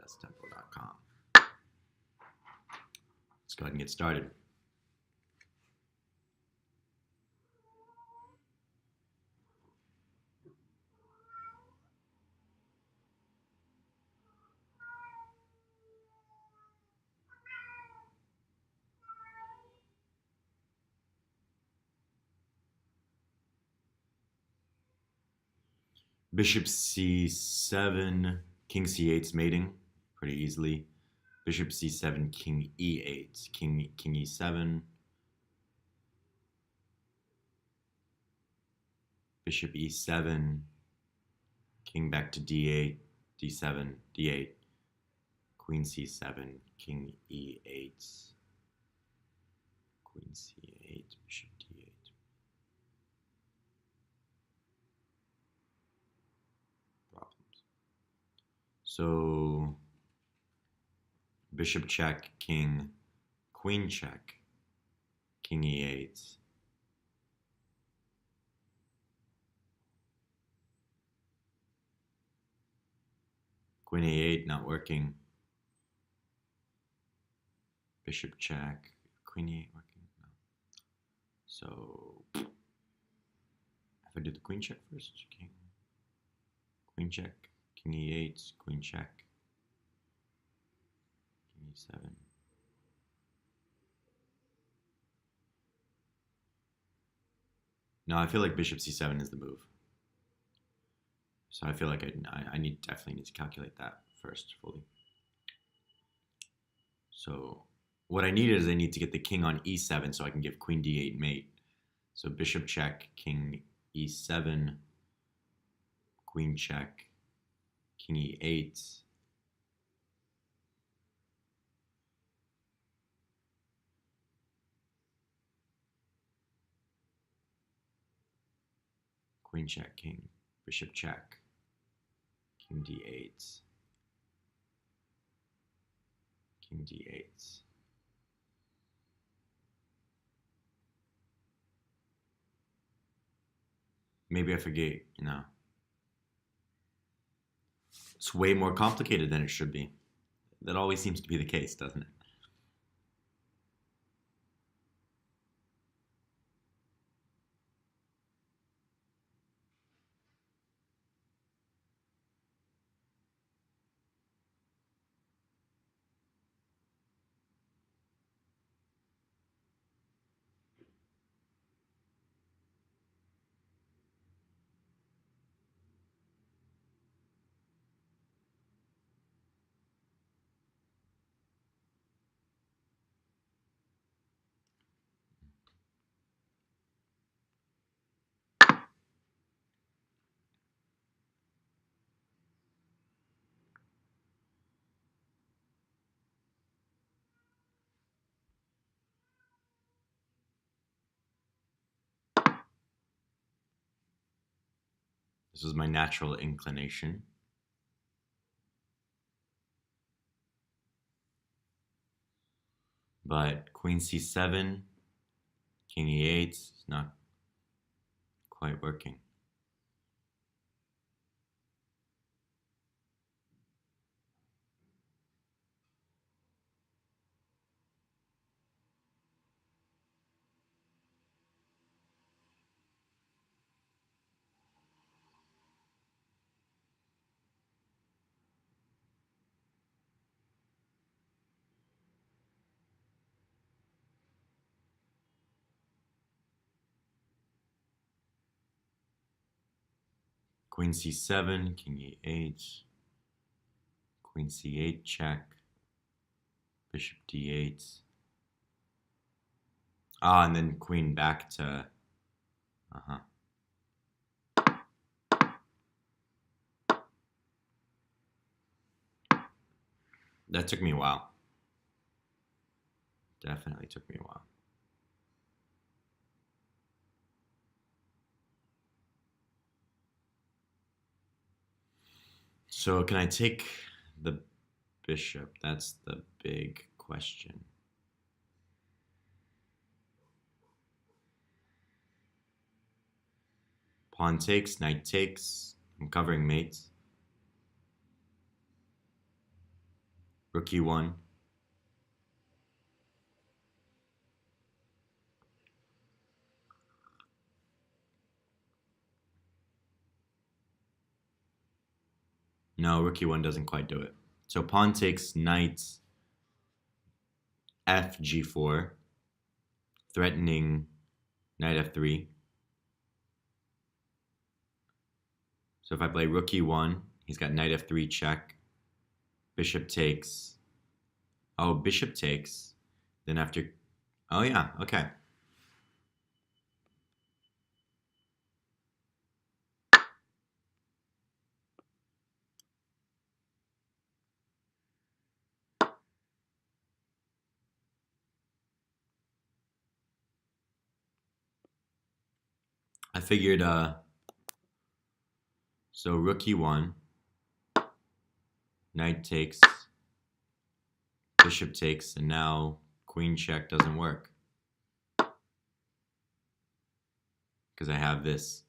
chesstempo.com. Let's go ahead and get started. Bishop c7, king c8's mating pretty easily. Bishop c7, king e8, king e7. Bishop e7, king back to d8, d7, d8. Queen c7, king e8, queen c8, bishop d8. Problems. So bishop check, king, queen check, king e8. Queen a8 not working. Bishop check, queen e8 working? No. So if I do the queen check first, king, queen check, king e8, queen check, king e7. No, I feel like bishop c7 is the move. So I feel like I definitely need to calculate that first fully. So what I need is I need to get the king on e7 so I can give queen d8 mate. So bishop check, king e7, queen check, king e8. Queen check, king, bishop check, king d8, king d8. Maybe I forget, It's way more complicated than it should be. That always seems to be the case, doesn't it? This was my natural inclination. But queen c7, king e8 is not quite working. Queen c7, king e8, queen c8 check, bishop d8. And then queen back to, That took me a while. Definitely took me a while. So can I take the bishop? That's the big question. Pawn takes, knight takes. I'm covering mates. Rook E1. No, Rook E1 doesn't quite do it. So pawn takes knight F G4, threatening knight F3. So if I play Rook E1, he's got knight F3 check. Bishop takes. Oh, bishop takes. Then after. Oh, yeah, okay. I figured, so Rook E1, knight takes, bishop takes, and now queen check doesn't work. Because I have this.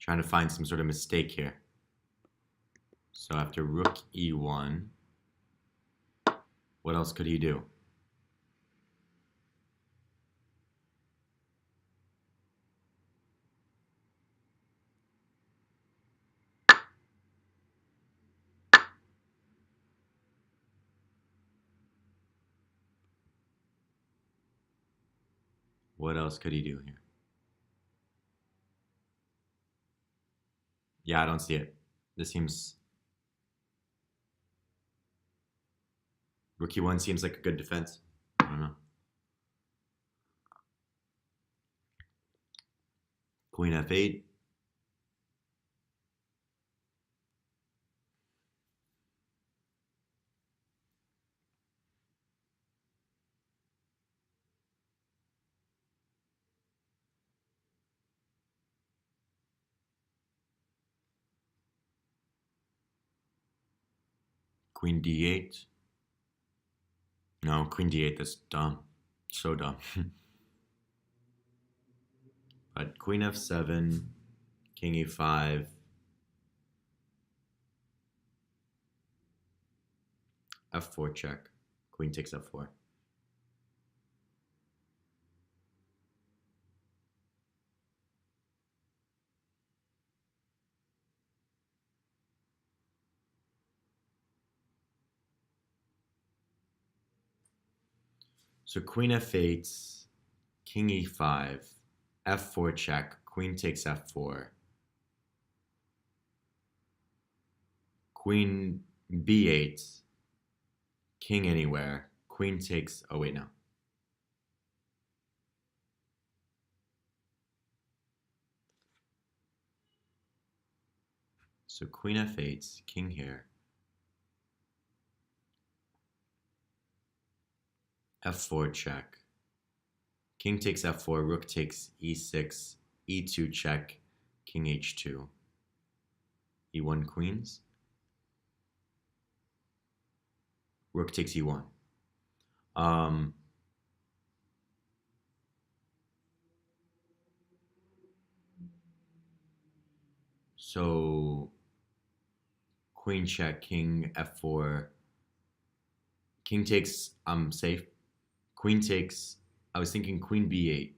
Trying to find some sort of mistake here. So after Rook E1, what else could he do? What else could he do here? Yeah, I don't see it. This seems... Rook E1 seems like a good defense. I don't know. Queen F8. Queen D8. No, Queen D8, that's dumb. So dumb. But Queen F7, King E5. F4 check. Queen takes F4. So Queen F8, King E5, F4 check, Queen takes F4, Queen B8, King anywhere, Queen takes, oh wait, no. So Queen F8, King here, F4 check, King takes F4, Rook takes E6, E2 check, King H2, E1 queens, Rook takes E1. So Queen check, King F4, King takes, I'm safe. Queen takes, I was thinking Queen B8.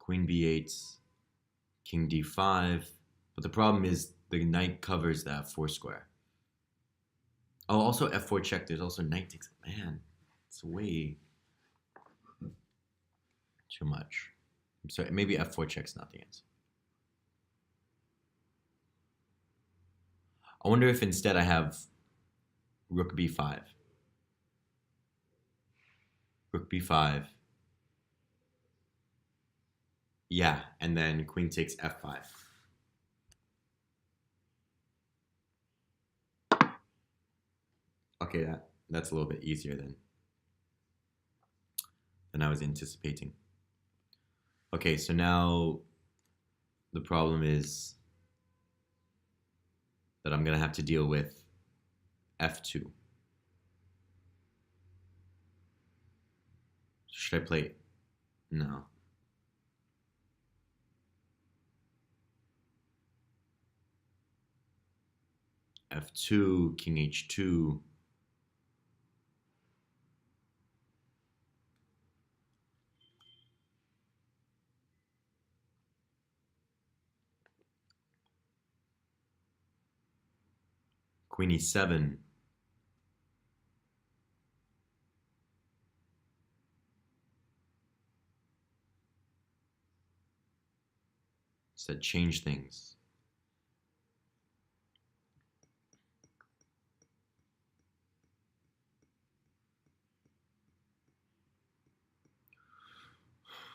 Queen B8, King D5. But the problem is the knight covers that F4 square. Oh, also F4 check. There's also knight takes. Man, it's way too much. I'm sorry, maybe F4 check's not the answer. I wonder if instead I have Rook B5. Rook B5. Yeah, and then Queen takes F5. Okay, that's a little bit easier than I was anticipating. Okay, so now the problem is that I'm going to have to deal with F2. Should I play? No. F2, king H2. Queen E7. Said change things.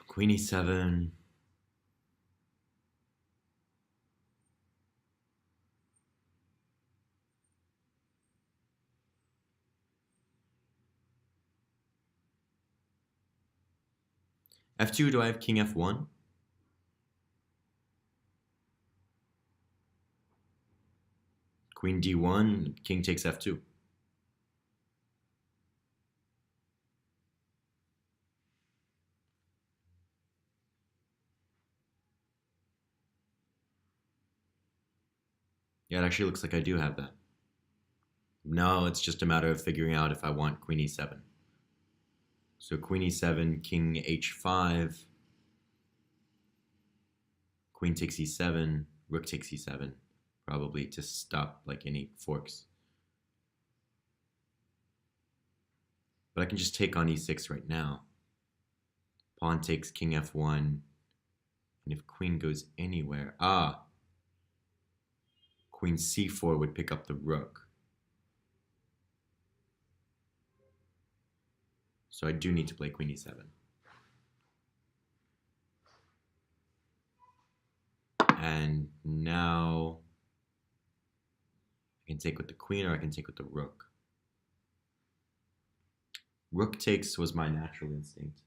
Queen E7. F2, do I have king F1? Queen D1, king takes F2. Yeah, it actually looks like I do have that. No, it's just a matter of figuring out if I want queen E7. So queen E7, king H5, queen takes E7, rook takes E7, probably to stop like any forks. But I can just take on E6 right now. Pawn takes king F1, and if queen goes anywhere, queen C4 would pick up the rook. So I do need to play queen E7. And now I can take with the queen or I can take with the rook. Rook takes was my natural instinct.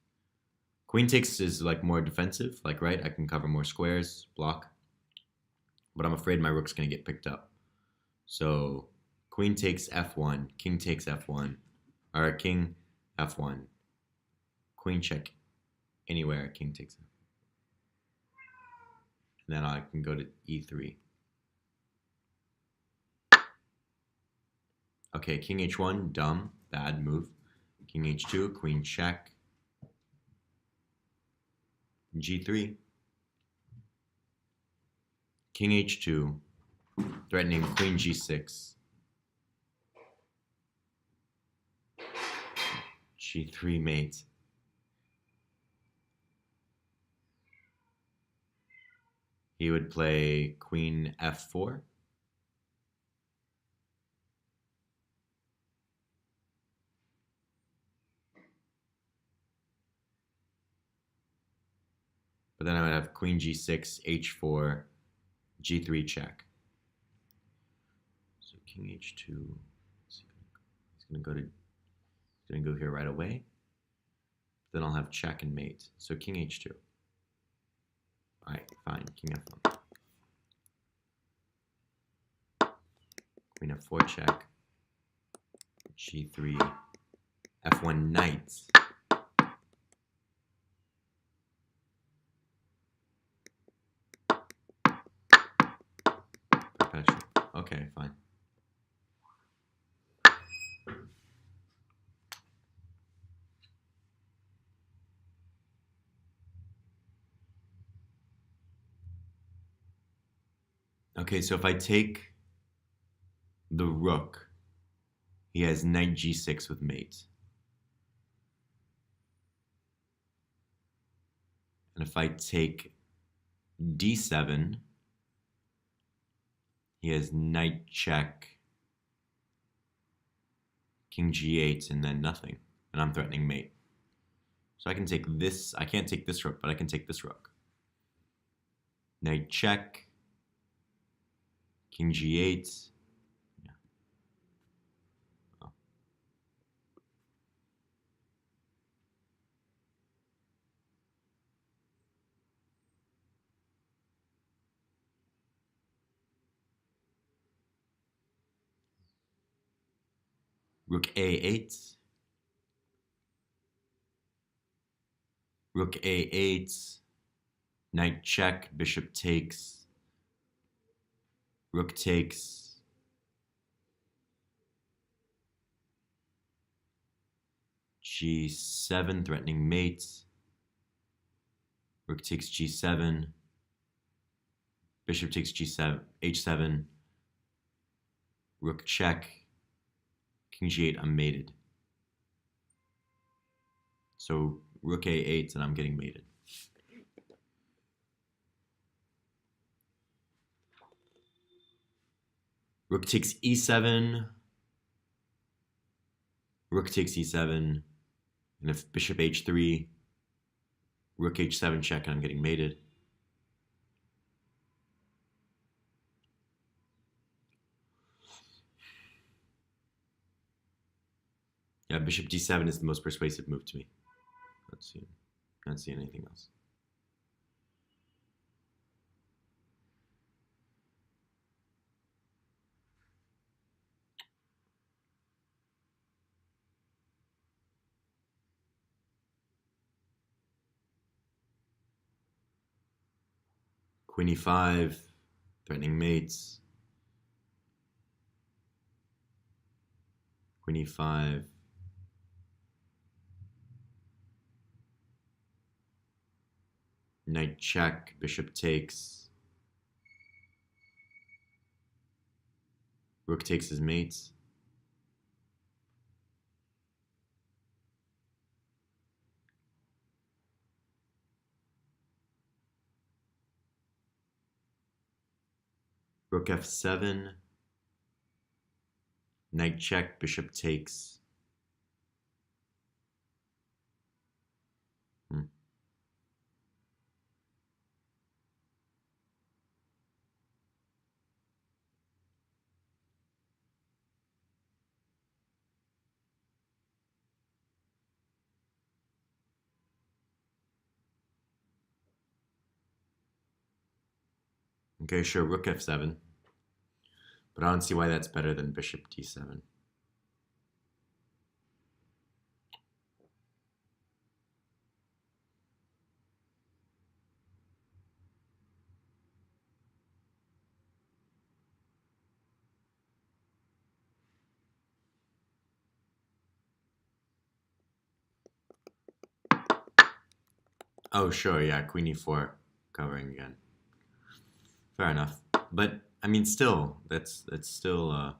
Queen takes is like more defensive, like right, I can cover more squares, block. But I'm afraid my rook's gonna get picked up. So queen takes F1, king takes F1, or king F1, queen check anywhere, king takes F1. And then I can go to E3. Okay, king H1, dumb, bad move. King H2, queen check. G3. King H2, threatening queen G6. G3 mate. He would play queen F4. But then I would have queen G6, H4, G3 check. So king H2. He's gonna go here right away. Then I'll have check and mate. So king H2. All right, fine. King F1. Queen F4 check. G3. F1 knight. Perpetual. Okay, fine. Okay, so if I take the rook, he has knight G6 with mate. And if I take D7, he has knight check, king G8, and then nothing. And I'm threatening mate. So I can take this. I can't take this rook, but I can take this rook. Knight check, king G8. Yeah. Oh. Rook A8. Rook A8, knight check, bishop takes, rook takes, G7, threatening mate, rook takes G7, bishop takes G7, H7, rook check, king G8, I'm mated. So rook A8 and I'm getting mated. Rook takes E7, rook takes E7, and if bishop H3, rook H7 check and I'm getting mated. Yeah, bishop D7 is the most persuasive move to me. Let's see. Not see anything else. Queen E5, threatening mates. Queen E5. Knight check, bishop takes. Rook takes his mates. Rook F7. Knight check, bishop takes. Okay, sure, rook F7. But I don't see why that's better than bishop D7. Oh, sure, yeah, queen E4 covering again. Fair enough. But, I mean, still, that's still...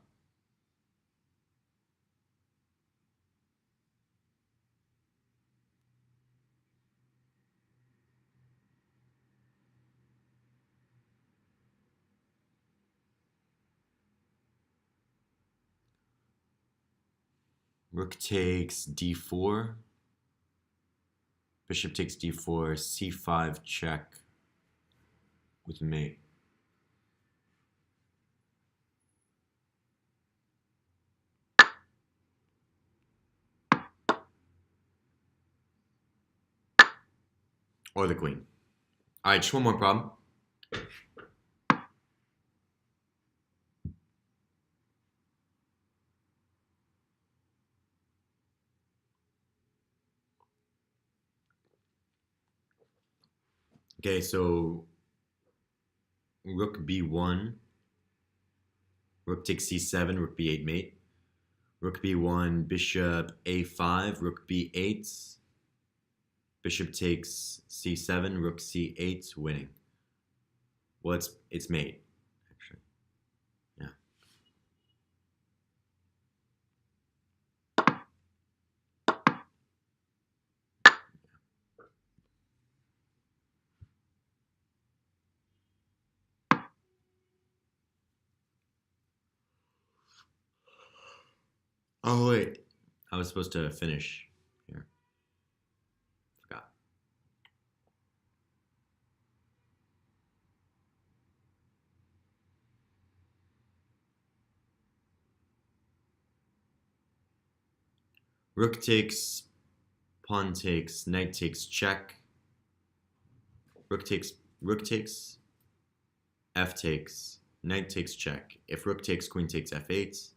Rook takes D4. Bishop takes D4, C5 check with mate. Or the queen. All right, just one more problem. Okay, so rook B1, rook takes C7, rook B8 mate. Rook B1, bishop A5, rook B8, bishop takes C7, rook C8, winning. Well, it's mate, actually. Yeah. Oh, wait. I was supposed to finish here. Forgot. Rook takes, pawn takes, knight takes, check. Rook takes, f takes, knight takes, check. If rook takes, queen takes f8.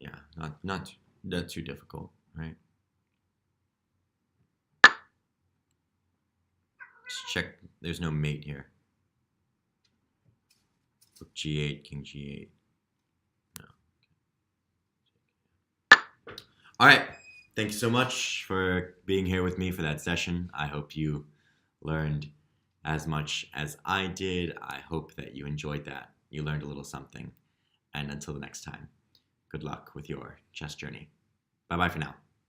Yeah, not too difficult, right? check. There's no mate here. Rook G8, King G8. No. All right. Thank you so much for being here with me for that session. I hope you learned as much as I did. I hope that you enjoyed that. You learned a little something. And until the next time, good luck with your chess journey. Bye-bye for now.